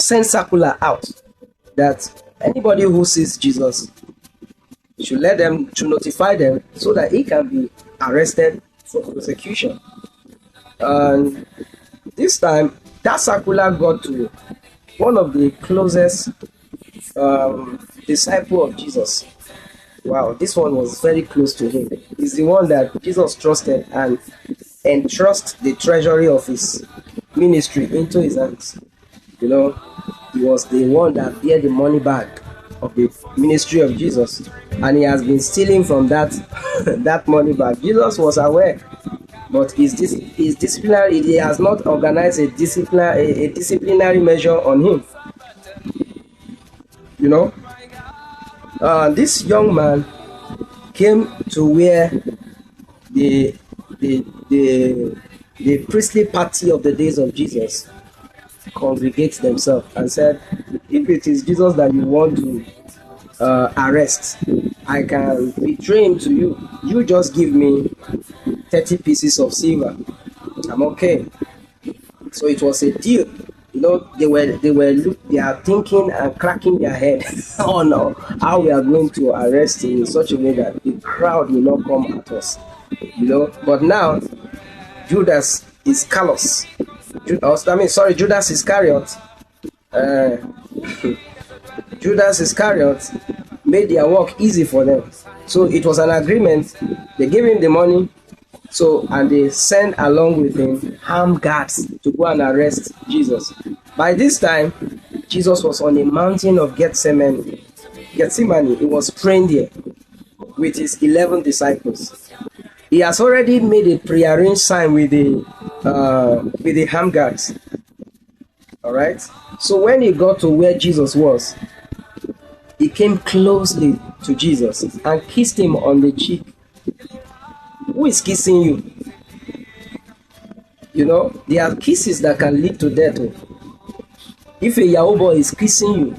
sent circular out that anybody who sees Jesus should notify them so that he can be arrested for prosecution. And this time, that circular got to one of the closest disciple of Jesus. Wow, this one was very close to him. He's the one that Jesus trusted and entrust the treasury of his ministry into his hands. You know, he was the one that bear the money bag of the ministry of Jesus, and he has been stealing from that that money bag. Jesus was aware, but his disciplinary, he has not organized a disciplinary measure on him. You know, this young man came to where the the the the priestly party of the days of Jesus congregate themselves and said, if it is Jesus that you want to arrest, I can betray him to you. You just give me 30 pieces of silver. I'm okay. So it was a deal. You know, they are thinking and cracking their head on how we are going to arrest him in such a way that the crowd will not come at us. You know, but now Judas Iscariot, Judas Iscariot, uh, Judas Iscariot made their work easy for them. So it was an agreement. They gave him the money, and they sent along with him armed guards to go and arrest Jesus. By this time, Jesus was on the mountain of Gethsemane. He was praying there with his 11 disciples. He has already made a prearranged sign with the armed guards. All right. So when he got to where Jesus was, he came closely to Jesus and kissed him on the cheek. Who is kissing you? You know, there are kisses that can lead to death. If a Yahoo boy is kissing you,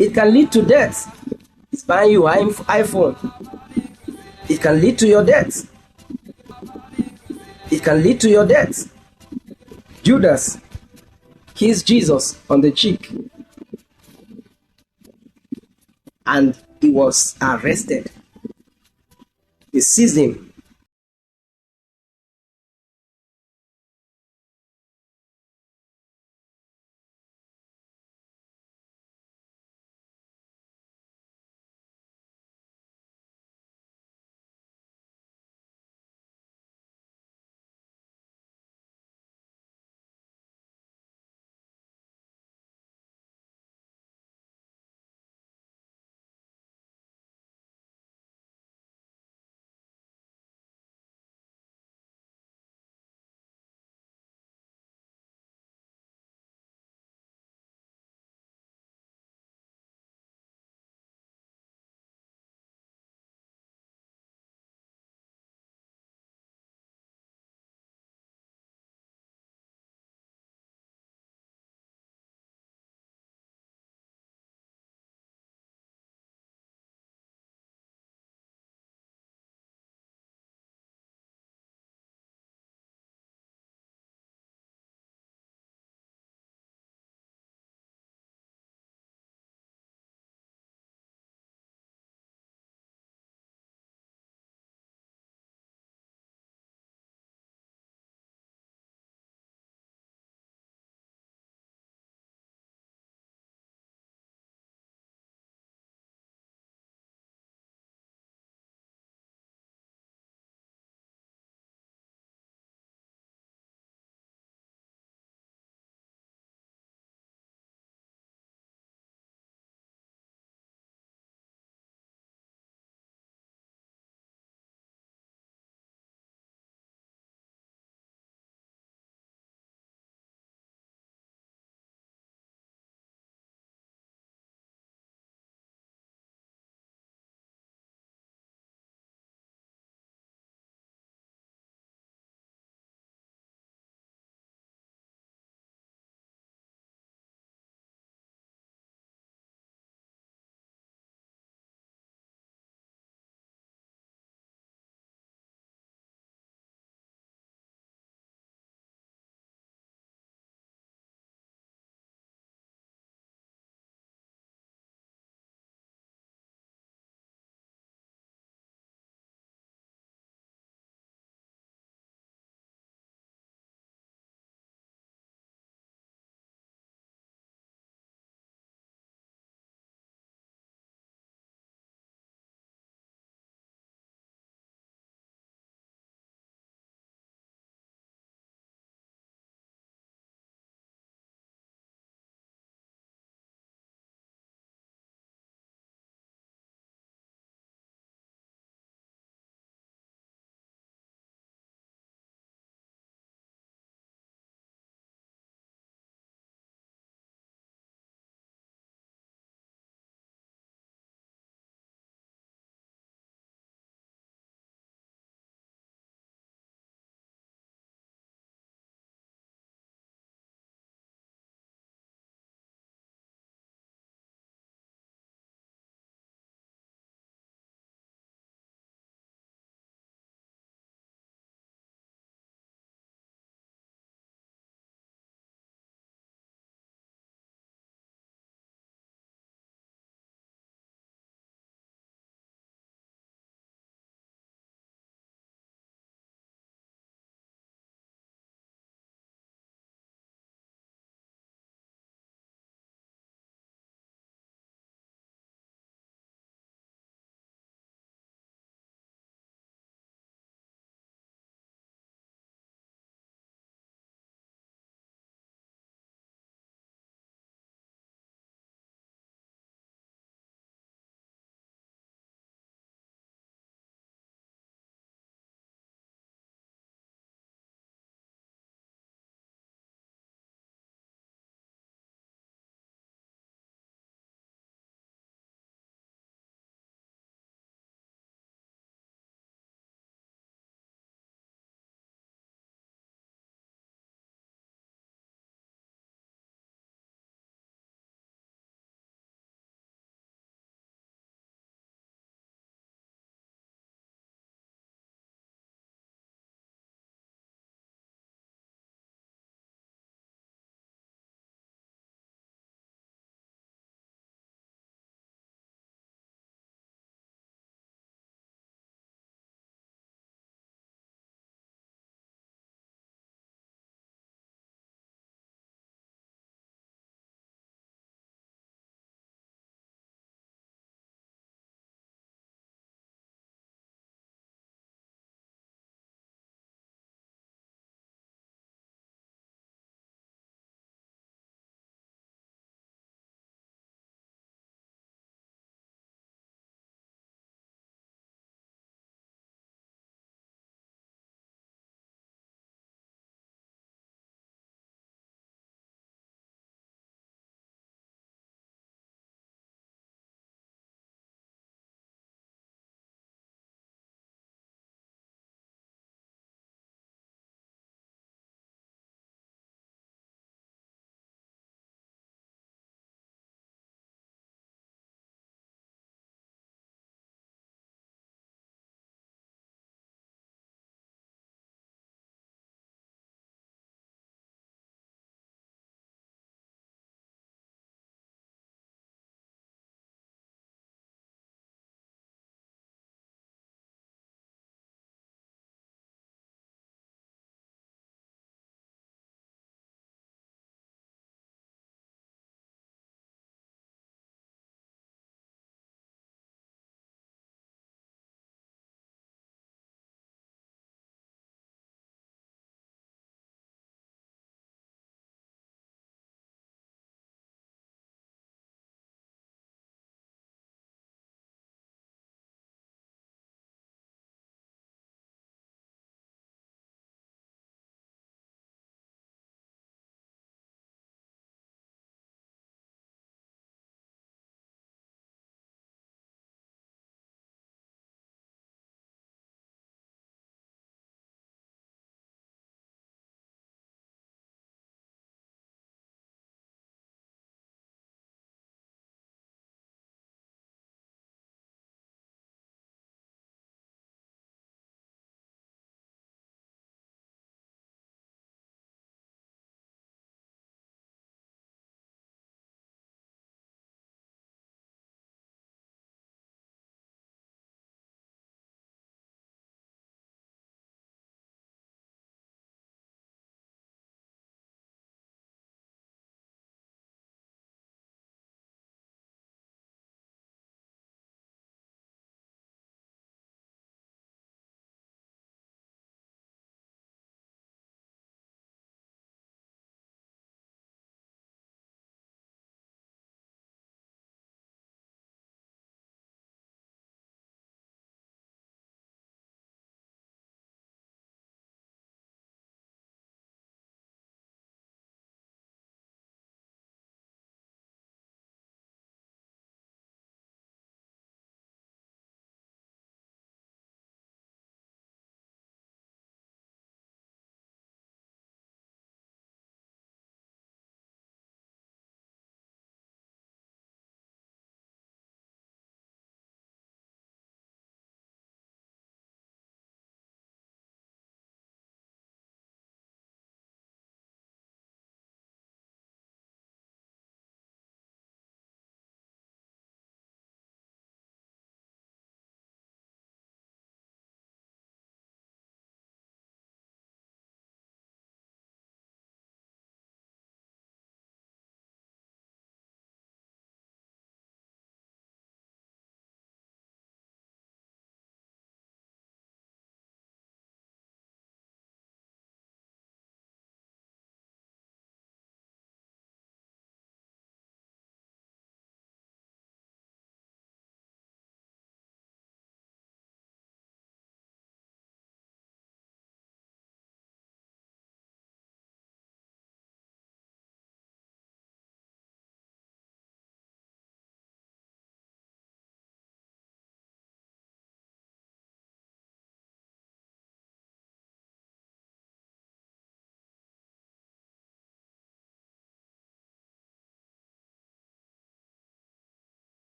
it can lead to death. It's buying you an iPhone. It can lead to your death. It can lead to your death. Judas kissed Jesus on the cheek, and he was arrested. They seized him.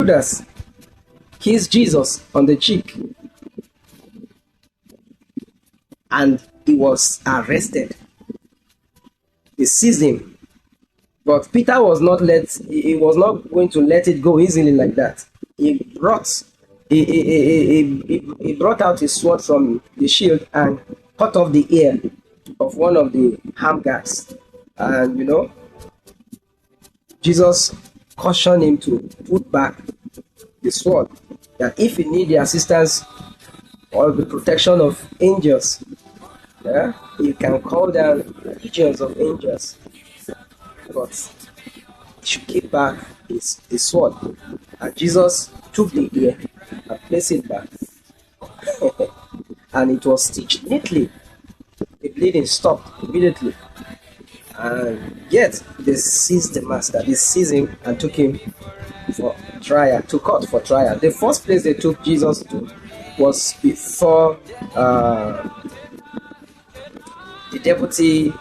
Judas kissed Jesus on the cheek, and he was arrested. They seized him. But Peter was not going to let it go easily like that. He brought out his sword from the shield and cut off the ear of one of the armed guards. And Jesus cautioned him to put back the sword, that if he need the assistance or the protection of angels, he can call down legions of angels, but he should keep back his sword. And Jesus took the ear and placed it back, and it was stitched neatly. The bleeding stopped immediately, and yet they seized the master. They seized him and took him for trial, to court for trial. The first place they took Jesus to was before the deputy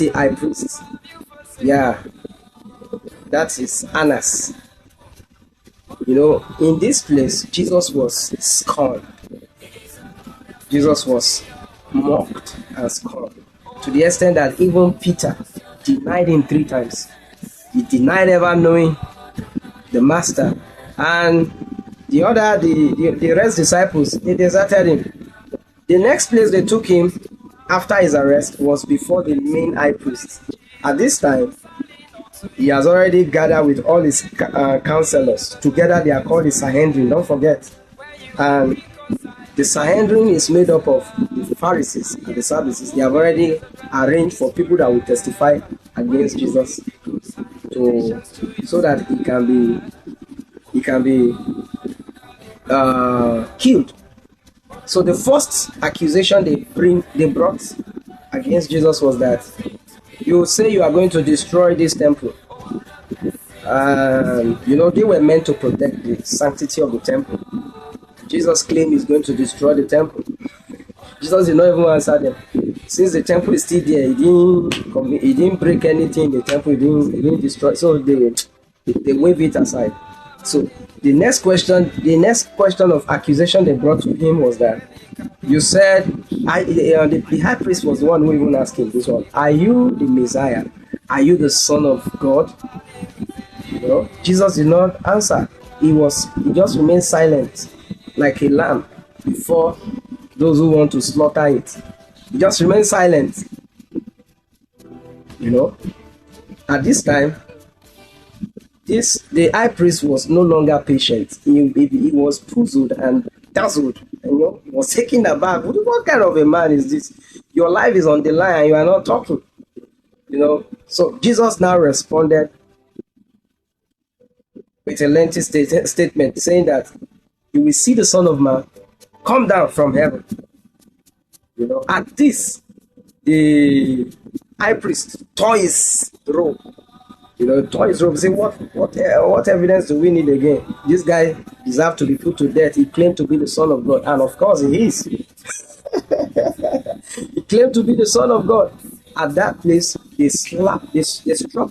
high priest. Yeah, that is Annas. In this place, Jesus was scorned. Jesus was mocked and scorned, to the extent that even Peter denied him 3 times. He denied ever knowing the master, and the rest disciples, they deserted him. The next place they took him after his arrest was before the main high priest. At this time, he has already gathered with all his counselors. Together they are called the Sanhedrin, don't forget. And the Sanhedrin is made up of the Pharisees and the Sadducees. They have already arranged for people that will testify against Jesus, so that he can be killed. So the first accusation they brought against Jesus was that you say you are going to destroy this temple. They were meant to protect the sanctity of the temple. Jesus claimed he's going to destroy the temple. Jesus did not even answer them. Since the temple is still there, he didn't break anything in the temple. He didn't destroy. So they waved it aside. So the next question of accusation they brought to him was that you said, the high priest was the one who even asked him this one: are you the Messiah? Are you the Son of God? Jesus did not answer. He just remained silent, like a lamb before those who want to slaughter it. He just remained silent. At this time, the high priest was no longer patient. He was puzzled and dazzled. He was taken aback. What kind of a man is this? Your life is on the line and you are not talking. So Jesus now responded with a lengthy statement saying that you will see the Son of Man come down from heaven. At this, the high priest tore his robe. Tore his robe. Say, what evidence do we need again? This guy deserves to be put to death. He claimed to be the Son of God, and of course he is. He claimed to be the Son of God. At that place, they struck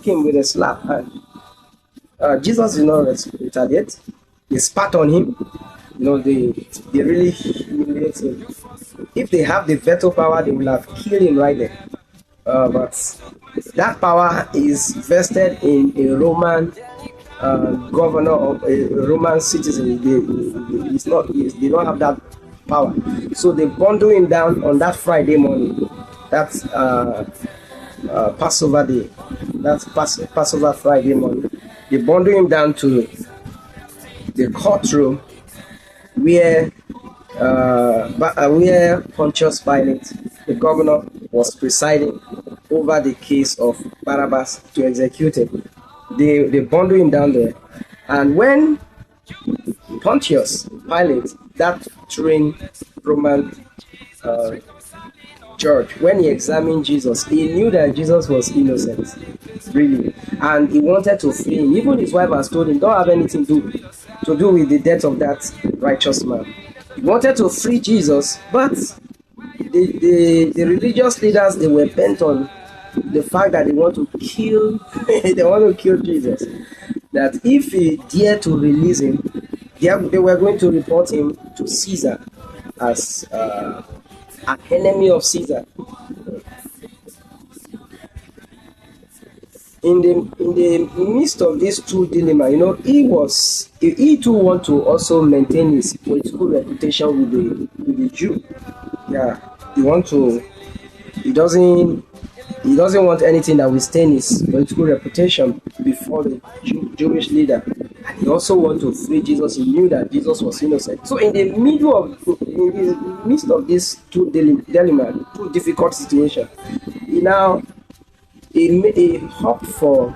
him with a slap, and Jesus did not retaliate. They spat on him. They really humiliate him. If they have the veto power, they will have killed him right there. But that power is vested in a Roman governor or a Roman citizen. They don't have that power. So they bundle him down on that Friday morning. That's Passover day. That's Passover Friday morning. They bundle him down to the courtroom where Pontius Pilate, the governor, was presiding over the case of Barabbas to execute him. They bundle him down there, and when Pontius Pilate, that trained Roman judge, when he examined Jesus, he knew that Jesus was innocent, really, and he wanted to free him. Even his wife has told him, don't have anything to do with the death of that righteous man. He wanted to free Jesus, but the religious leaders, they were bent on the fact that they want to kill Jesus. that if he dared to release him, they were going to report him to Caesar as an enemy of Caesar. In the midst of these two dilemma, he too want to also maintain his political reputation with the Jew. Yeah, he doesn't want anything that will stain his political reputation before the Jewish leader. And he also want to free Jesus. He knew that Jesus was innocent. So in the midst of these two dilemma, two difficult situations, he hoped for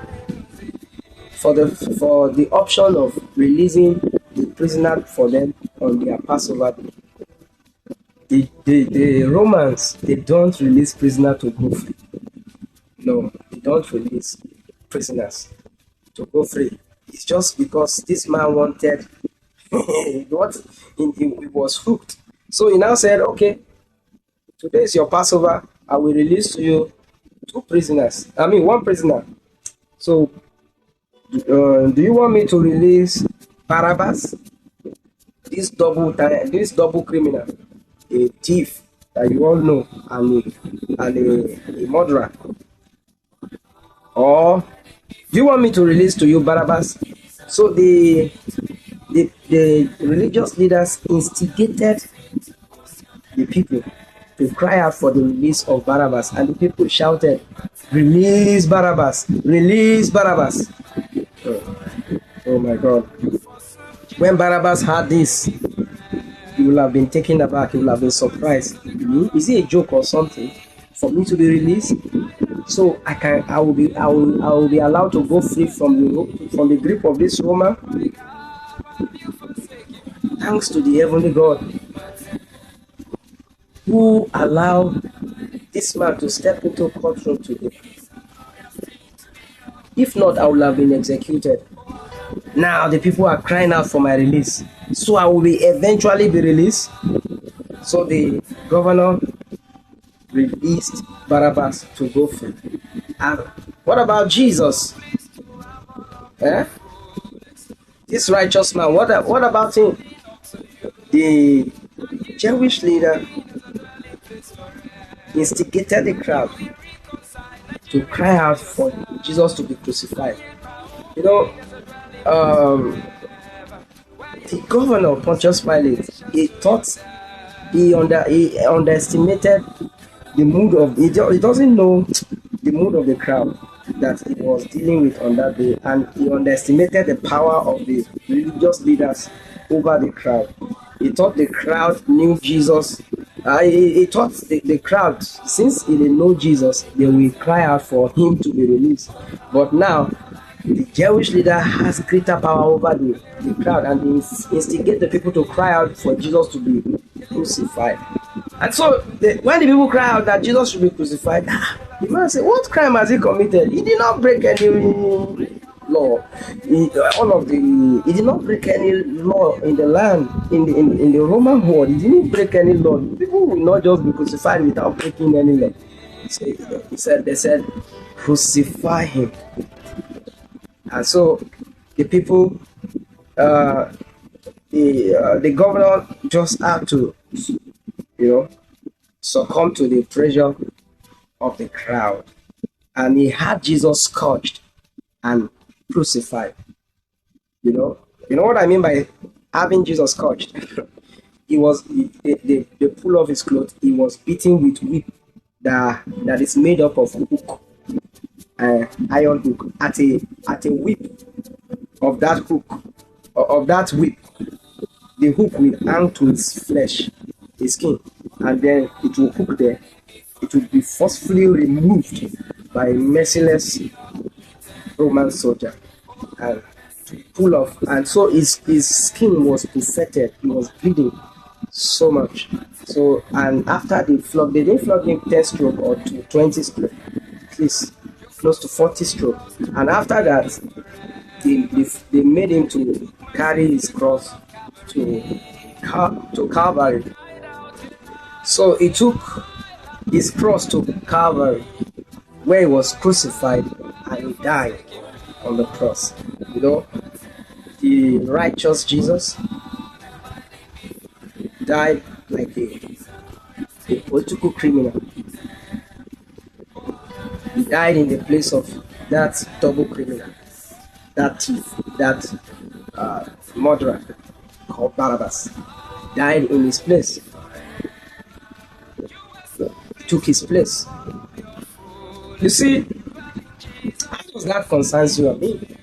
the option of releasing the prisoner for them on their Passover. The Romans, they don't release prisoner to go free. No, they don't release prisoners to go free. It's just because this man wanted he was hooked. So he now said, okay, today is your Passover. I will release to you one prisoner. So do you want me to release Barabbas, this double criminal, a thief that you all know, and a murderer? Or do you want me to release to you Barabbas? So the religious leaders instigated the people to cry out for the release of Barabbas, and the people shouted, "Release Barabbas! Release Barabbas!" Oh my God. When Barabbas heard this, he will have been taken aback. He will have been surprised. Is it a joke or something for me to be released? So I will be allowed to go free from the grip of this Roman? Thanks to the heavenly God who allowed this man to step into courtroom today. If not, I would have been executed. Now the people are crying out for my release, so I will eventually be released. So the governor released Barabbas to go free. And what about Jesus? This righteous man, what about him? The Jewish leader instigated the crowd to cry out for Jesus to be crucified. The governor Pontius Pilate, he underestimated the mood of he doesn't know the mood of the crowd that he was dealing with on that day, and he underestimated the power of the religious leaders over the crowd. He thought the crowd knew Jesus. He thought the crowd, since he didn't know Jesus, they will cry out for him to be released. But now, the Jewish leader has greater power over the crowd, and he instigates the people to cry out for Jesus to be crucified. And so, when the people cry out that Jesus should be crucified, the man said, "What crime has he committed? He did not break any law. He did not break any law in the land, in the Roman world. He didn't break any law. People will not just be crucified without breaking any law." So they said, "Crucify him." And so the people, the governor just had to, succumb to the pressure of the crowd, and he had Jesus scourged and crucified. You know what I mean by having Jesus scourged? They pull off his clothes. He was beaten with whip that is made up of hook, iron hook. At a whip of that whip, the hook will hang to his flesh, his skin, and then it will hook there. It will be forcefully removed by a merciless Roman soldier and pull off. And so his skin was infected. He was bleeding so much. So, and after they didn't flog him 10 stroke or 20 stroke, at least close to 40 stroke. And after that, they made him to carry his cross to Calvary. So he took his cross to Calvary, where he was crucified, and he died on the cross. You know, the righteous Jesus died like a political criminal. He died in the place of that double criminal, that thief, that murderer called Barabbas. Died in his place. Took his place. You see, how does that concerns you and me?